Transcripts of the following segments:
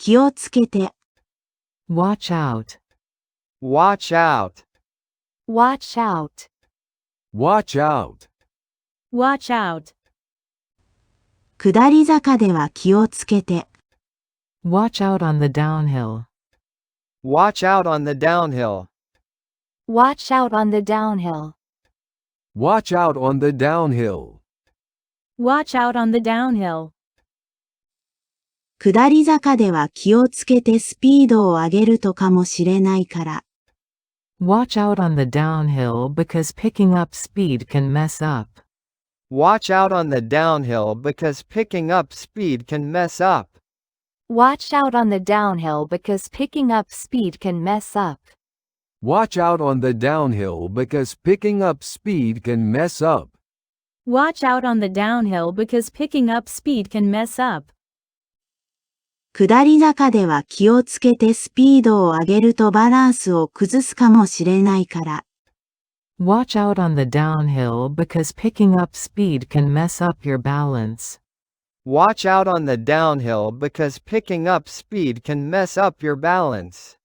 気をつけて。Watch out. Watch out. Watch out. Watch out. Watch out. 下り坂では気をつけて。Watch out on the downhill. Watch out on the downhill. Watch out on the downhill. Watch out on the downhill. Watch out on the downhill. 下り坂では気をつけてスピードを上げるとかもしれないから。Watch out on the downhill because picking up speed can mess up. Watch out on the downhill because picking up speed can mess up. Watch out on the downhill because picking up speed can mess up. Watch out on the downhill because picking up speed can mess up. Watch out on the downhill because picking up speed can mess up. 下り坂では気をつけてスピードを上げるとバランスを崩すかもしれないから。Watch out on the downhill because picking up speed can mess up your balance. Watch out on the downhill because picking up speed can mess up your balance.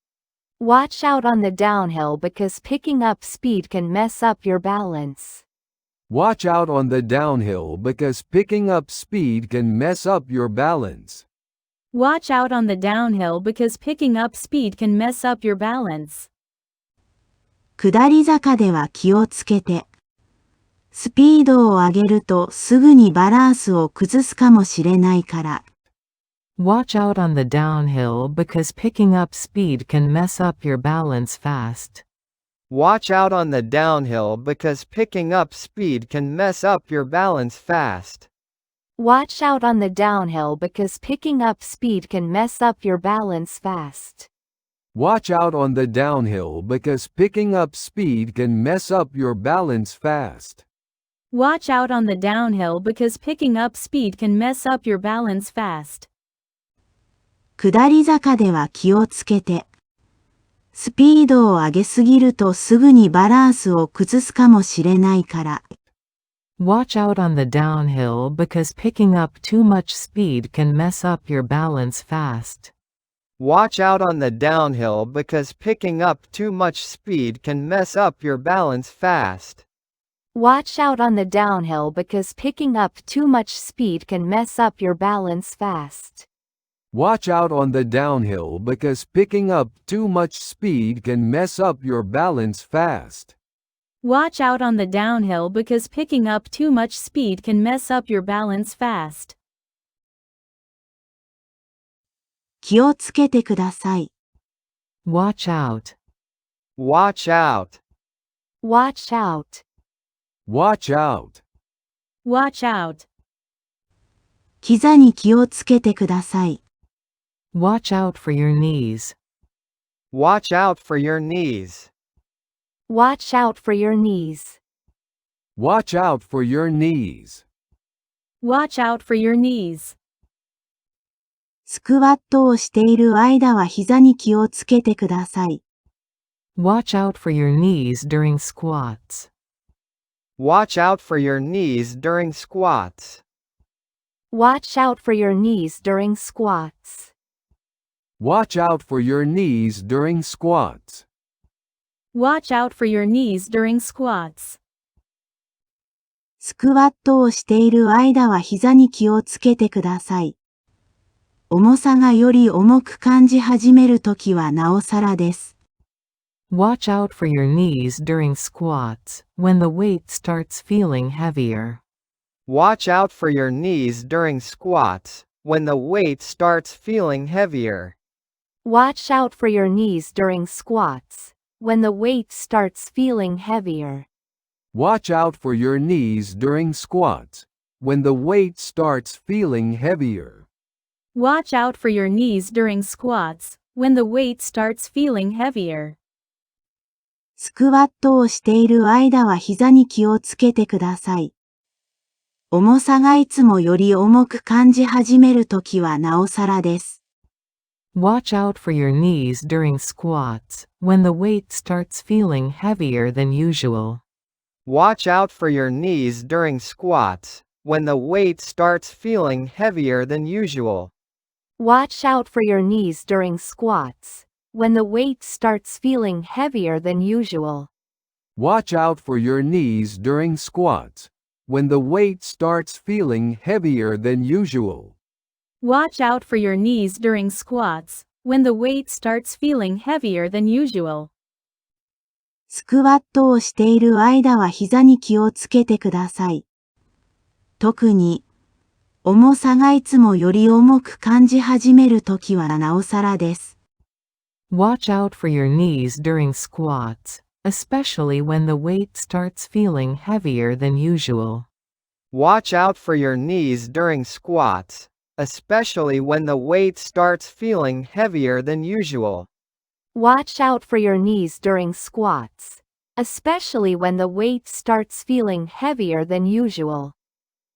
Watch out on the downhill because picking up speed can mess up your balance. Watch out on the downhill because picking up speed can mess up your balance. Watch out on the downhill because picking up speed can mess up your balance. 下り坂では気をつけて。スピードを上げるとすぐにバランスを崩すかもしれないから。Watch out on the downhill because picking up speed can mess up your balance fast. Watch out on the downhill because picking up speed can mess up your balance fast. Watch out on the downhill because picking up speed can mess up your balance fast. Watch out on the downhill because picking up speed can mess up your balance fast. Watch out on the downhill because picking up speed can mess up your balance fast. 下り坂では気をつけて。スピードを上げすぎるとすぐにバランスを崩すかもしれないから。Watch out on the downhill because picking up too much speed can mess up your balance fast. Watch out on the downhill because picking up too much speed can mess up your balance fast. Watch out on the downhill because picking up too much speed can mess up your balance fast. Watch out on the downhill because picking up too much speed can mess up your balance fast. Watch out on the downhill because picking up too much speed can mess up your balance fast. 気をつけてください。Watch out. Watch out. Watch out. Watch out. Watch out. 膝に気をつけてください。Watch out for your knees. Watch out for your knees. Watch out for your knees. Watch out for your knees. Watch out for your knees. スクワットをしている間は膝に気をつけてください。Watch out for your knees during squats. Watch out for your knees during squats. Watch out for your knees during squats. Watch out for your knees during squats. Watch out for your knees during squats. スクワットをしている間は膝に気をつけてください。重さがより重く感じ始めるときはなおさらです。Watch out for your knees during squats, when the weight starts feeling heavier. Watch out for your knees during squats, when the weight starts feeling heavier. Watch out for your knees during squats, when the weight starts feeling heavier. Watch out for your knees during squats, when the weight starts feeling heavier. Watch out for your knees during squats, when the weight starts feeling heavier. スクワットをしている間は膝に気をつけてください。重さがいつもより重く感じ始めるときはなおさらです。Watch out for your knees during squats, when the weight starts feeling heavier than usual. Watch out for your knees during squats, when the weight starts feeling heavier than usual. Watch out for your knees during squats, when the weight starts feeling heavier than usual. Watch out for your knees during squats, when the weight starts feeling heavier than usual. Watch out for your knees during squats, when the weight starts feeling heavier than usual. スクワットをしている間は膝に気をつけてください。特に、重さがいつもより重く感じ始めるときはなおさらです。Watch out for your knees during squats, especially when the weight starts feeling heavier than usual. Watch out for your knees during squats, especially when the weight starts feeling heavier than usual. Watch out for your knees during squats, especially when the weight starts feeling heavier than usual.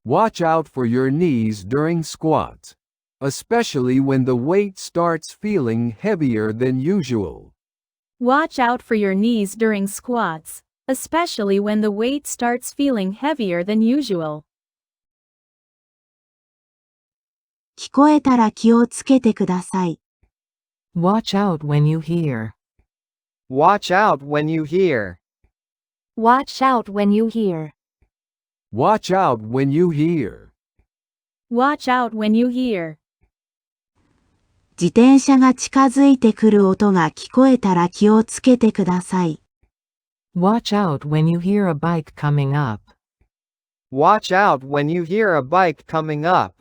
Watch out for your knees during squats, especially when the weight starts feeling heavier than usual. Watch out for your knees during squats, especially when the weight starts feeling heavier than usual. 聞こえたら気をつけてください。Watch out when you hear. Watch out when you hear. Watch out when you hear. Watch out when you hear. Watch out when you hear. 自転車が近づいてくる音が聞こえたら気をつけてください。Watch out when you hear a bike coming up. Watch out when you hear a bike coming up.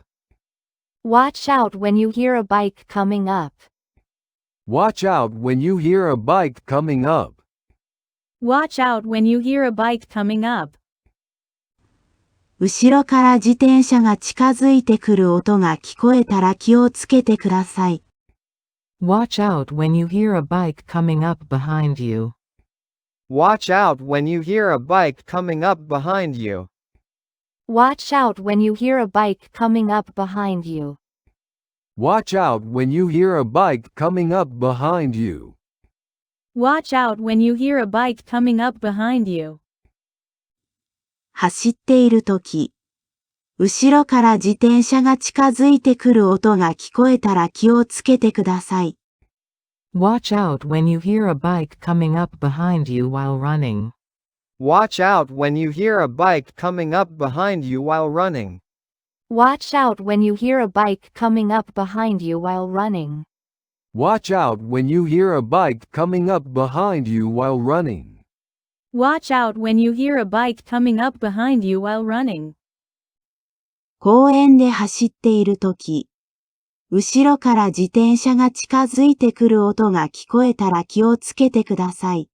Watch out when you hear a bike coming up. Watch out when you hear a bike coming up. Watch out when you hear a bike coming up. 後ろから自転車が近づいてくる音が聞こえたら気をつけてください。Watch out when you hear a bike coming up behind you. Watch out when you hear a bike coming up behind you. Watch out when you hear a bike coming up behind you. Watch out when you hear a bike coming up behind you. Watch out when you hear a bike coming up behind you. 走っているとき、後ろから自転車が近づいてくる音が聞こえたら気をつけてください。Watch out when you hear a bike coming up behind you while running. Watch out when you hear a bike coming up behind you while running. Watch out when you hear a bike coming up behind you while running. Watch out when you hear a bike coming up behind you while running. Watch out when you hear a bike coming up behind you while running. 公園で走っているとき、後ろから自転車が近づいてくる音が聞こえたら気をつけてください。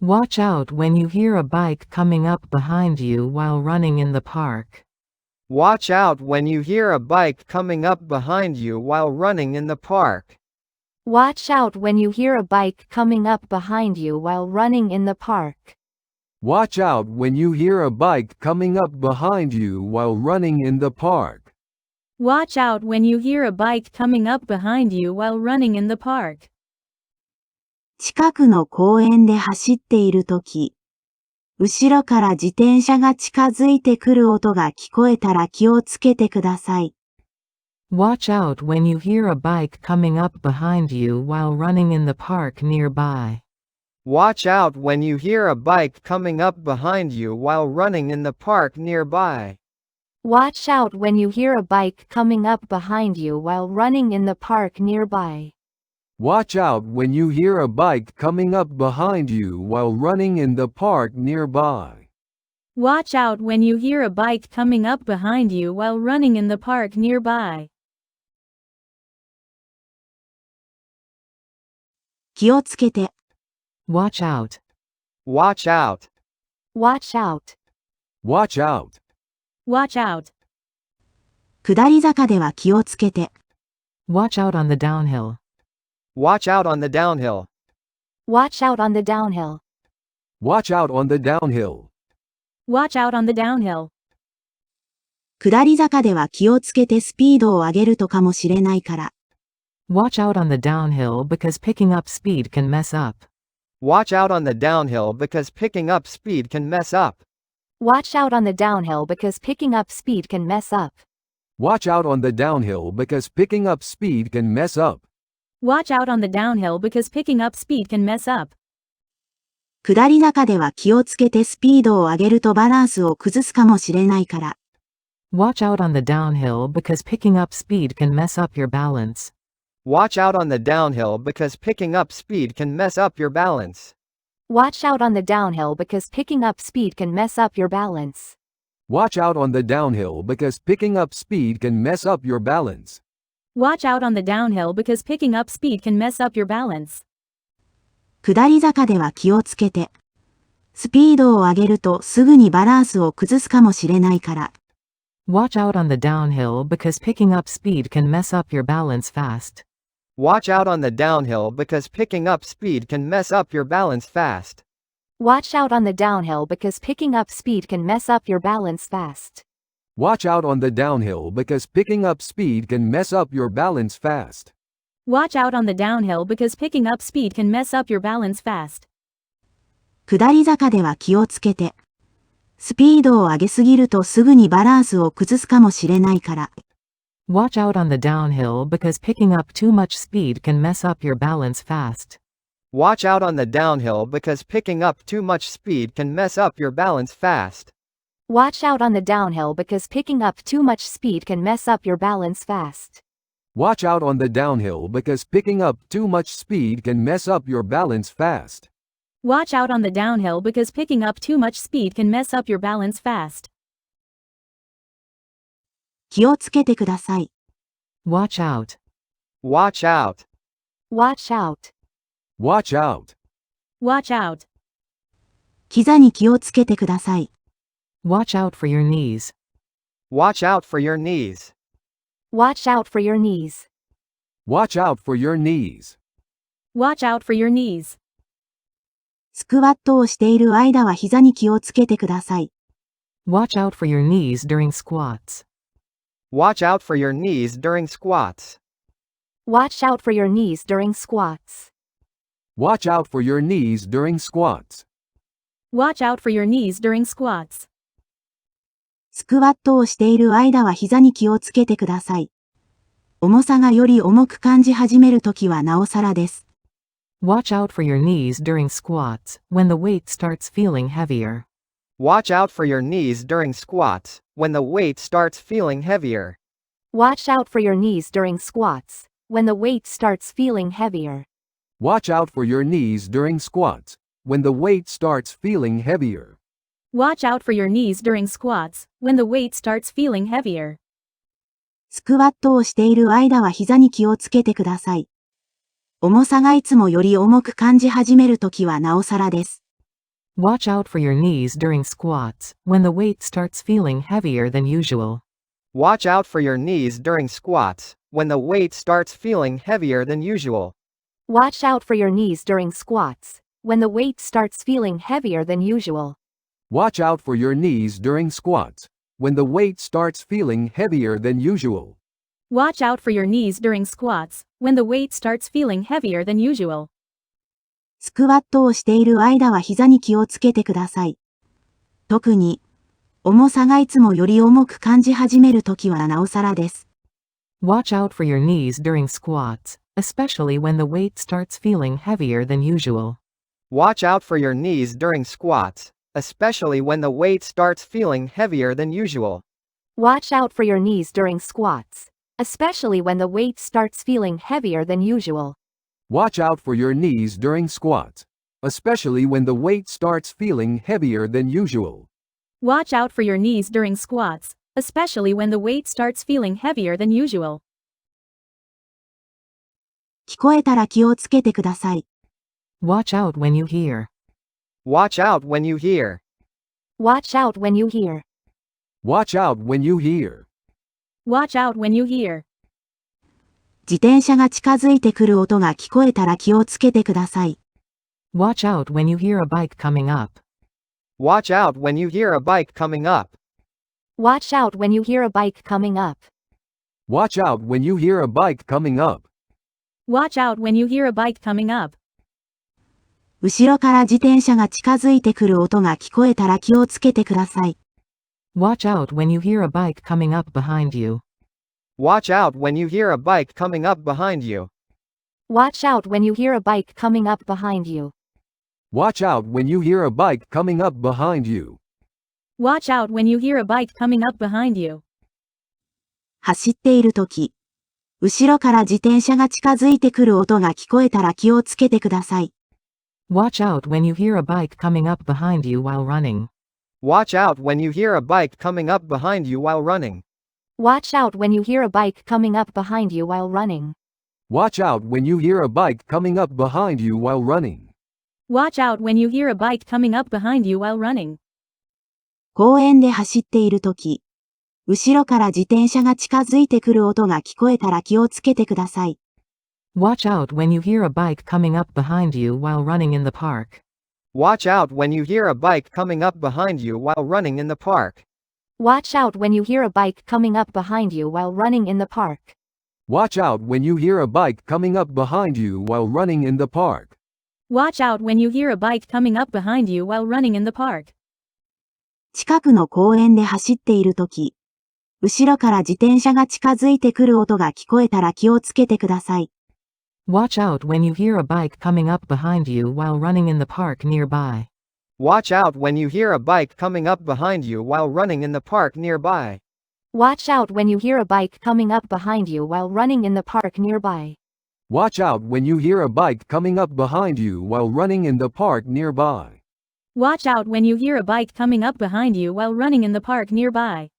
Watch out when you hear a bike coming up behind you while running in the park. Watch out when you hear a bike coming up behind you while running in the park. Watch out when you hear a bike coming up behind you while running in the park. Watch out when you hear a bike coming up behind you while running in the park. Watch out when you hear a bike coming up behind you while running in the park. 近くの公園で走っているとき、後ろから自転車が近づいてくる音が聞こえたら気をつけてください。Watch out when you hear a bike coming up behind you while running in the park nearby. Watch out when you hear a bike coming up behind you while running in the park nearby. Watch out when you hear a bike coming up behind you while running in the park nearby. Watch out when you hear a bike coming up behind you while running in the park nearby. Watch out when you hear a bike coming up behind you while running in the park nearby. 気をつけて。Watch out. Watch out. Watch out. Watch out. Watch out. 下り坂では気をつけて。Watch out on the downhill. Watch out on the downhill. Watch out on the downhill. Watch out on the downhill. Watch out on the downhill. 下り坂では気をつけてスピードを上げるとかもしれないから。Watch out on the downhill because picking up speed can mess up. Watch out on the downhill because picking up speed can mess up. Watch out on the downhill because picking up speed can mess up. Watch out on the downhill because picking up speed can mess up. Watch out on the downhill because picking up speed can mess up. 下り坂では気をつけてスピードを上げるとバランスを崩すかもしれないから。Watch out on the downhill because picking up speed can mess up your balance. Watch out on the downhill because picking up speed can mess up your balance. Watch out on the downhill because picking up speed can mess up your balance. Watch out on the downhill because picking up speed can mess up your balance. Watch out on the downhill because picking up speed can mess up your balance. 下り坂では気をつけて。スピードを上げるとすぐにバランスを崩すかもしれないから。Watch out on the downhill because picking up speed can mess up your balance fast. Watch out on the downhill because picking up speed can mess up your balance fast. Watch out on the downhill because picking up speed can mess up your balance fast. Watch out on the downhill because picking up speed can mess up your balance fast. Watch out on the downhill because picking up speed can mess up your balance fast. 下り坂では気をつけて。スピードを上げすぎるとすぐにバランスを崩すかもしれないから。Watch out on the downhill because picking up too much speed can mess up your balance fast. Watch out on the downhill because picking up too much speed can mess up your balance fast. Watch out on the downhill because picking up too much speed can mess up your balance fast. Watch out on the downhill because picking up too much speed can mess up your balance fast. Watch out on the downhill because picking up too much speed can mess up your balance fast. 気をつけてください。Watch out. Watch out. Watch out. Watch out. Watch out. 膝に気をつけてください。Watch out for your knees. Watch out for your knees. Watch out for your knees. Watch out for your knees. Watch out for your knees. スクワットをしている間は膝に気をつけてください。Watch out for your knees during squats. Watch out for your knees during squats. Watch out for your knees during squats. Watch out for your knees during squats. Watch out for your knees during squats. スクワットをしている間は膝に気をつけてください。重さがより重く感じ始めるときはなおさらです。Watch out for your knees during squats when the weight starts feeling heavier. Watch out for your knees during squats when the weight starts feeling heavier. Watch out for your knees during squats when the weight starts feeling heavier. Watch out for your knees during squats when the weight starts feeling heavier. Watch out for your knees during squats when the weight starts feeling heavier. スクワットをしている間は膝に気をつけてください。重さがいつもより重く感じ始めるときはなおさらです。Watch out for your knees during squats when the weight starts feeling heavier than usual. Watch out for your knees during squats when the weight starts feeling heavier than usual. Watch out for your knees during squats when the weight starts feeling heavier than usual. Watch out for your knees during squats when the weight starts feeling heavier than usual. Watch out for your knees during squats when the weight starts feeling heavier than usual. スクワットをしている間は膝に気をつけてください。特に、重さがいつもより重く感じ始めるときはなおさらです。Watch out for your knees during squats, especially when the weight starts feeling heavier than usual. Watch out for your knees during squats, especially when the weight starts feeling heavier than usual. Watch out for your knees during squats, especially when the weight starts feeling heavier than usual. Watch out for your knees during squats, especially when the weight starts feeling heavier than usual. Watch out for your knees during squats, especially when the weight starts feeling heavier than usual. 聞こえたら気をつけてください。Watch out when you hear. Watch out when you hear. Watch out when you hear. Watch out when you hear. Watch out when you hear. 自転車が近づいてくる音が聞こえたら気をつけてください。Watch out when you hear a bike coming up. Watch out when you hear a bike coming up. Watch out when you hear a bike coming up. Watch out when you hear a bike coming up. Watch out when you hear a bike coming up. 後ろから自転車が近づいてくる音が聞こえたら気をつけてください。Watch out when you hear a bike coming up behind you. Watch out when you hear a bike coming up behind you. Watch out when you hear a bike coming up behind you. Watch out when you hear a bike coming up behind you. Watch out when you hear a bike coming up behind you. 走っているとき、後ろから自転車が近づいてくる音が聞こえたら気をつけてください。Watch out when you hear a bike coming up behind you while running. Watch out when you hear a bike coming up behind you while running. Watch out when you hear a bike coming up behind you while running. Watch out when you hear a bike coming up behind you while running. Watch out when you hear a bike coming up behind you while running. 公園で走っているとき、後ろから自転車が近づいてくる音が聞こえたら気をつけてください。Watch out when you hear a bike coming up behind you while running in the park. Watch out when you hear a bike coming up behind you while running in the park. Watch out when you hear a bike coming up behind you while running in the park. Watch out when you hear a bike coming up behind you while running in the park. Watch out when you hear a bike coming up behind you while running in the park. 近くの公園で走っているとき、後ろから自転車が近づいてくる音が聞こえたら気をつけてください。Watch out when you hear a bike coming up behind you while running in the park nearby. Watch out when you hear a bike coming up behind you while running in the park nearby. Watch out when you hear a bike coming up behind you while running in the park nearby. Watch out when you hear a bike coming up behind you while running in the park nearby. Watch out when you hear a bike coming up behind you while running in the park nearby.